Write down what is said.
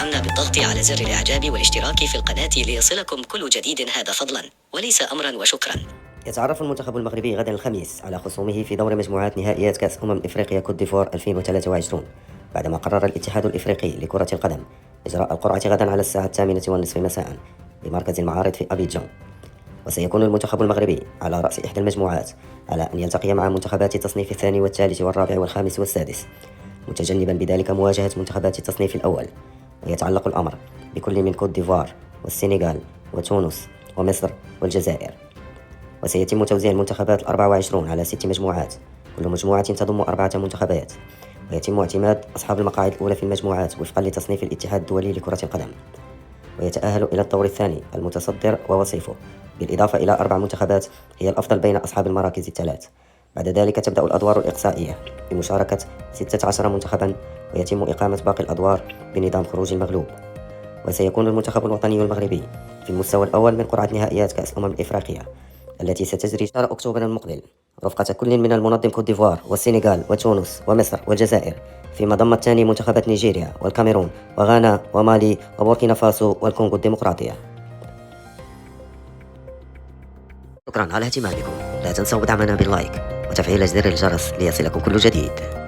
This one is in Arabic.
تدعمنا بالضغط على زر الإعجاب والاشتراك في القناة ليصلكم كل جديد، هذا فضلا وليس أمرا، وشكرا. يتعرف المنتخب المغربي غدا الخميس على خصومه في دور مجموعات نهائيات كأس إفريقيا كوت ديفوار 2023، بعدما قرر الاتحاد الإفريقي لكرة القدم إجراء القرعة غدا على الساعة 8:30 مساء بمركز المعارض في أبيجان. وسيكون المنتخب المغربي على رأس إحدى المجموعات على أن يلتقي مع منتخبات التصنيف الثاني والثالث والرابع والخامس والسادس، متجنبا بذلك مواجهة منتخبات التصنيف الأول. ويتعلق الأمر بكل من كوت ديفوار والسنغال وتونس ومصر والجزائر. وسيتم توزيع المنتخبات 24 على 6 مجموعات، كل مجموعة تضم 4 منتخبات، ويتم اعتماد أصحاب المقاعد الأولى في المجموعات وفقا لتصنيف الاتحاد الدولي لكرة القدم. ويتأهل إلى الدور الثاني المتصدر ووصيفه، بالإضافة إلى 4 منتخبات هي الأفضل بين أصحاب المراكز الثلاث. بعد ذلك تبدأ الأدوار الإقصائية بمشاركة 16 منتخبا، ويتم إقامة باقي الأدوار بنظام خروج المغلوب. وسيكون المنتخب الوطني المغربي في المستوى الأول من قرعة نهائيات كأس إفريقيا التي ستجري شهر أكتوبر المقبل، رفقة كل من المنظم كوت ديفوار والسنغال وتونس ومصر والجزائر، فيما ضم الثاني منتخبات نيجيريا والكاميرون وغانا ومالي وبوركينا فاسو والكونغو الديمقراطية. شكرا على اهتمامكم، لا تنسوا دعمنا باللايك وتفعيل زر الجرس ليصلكم كل جديد.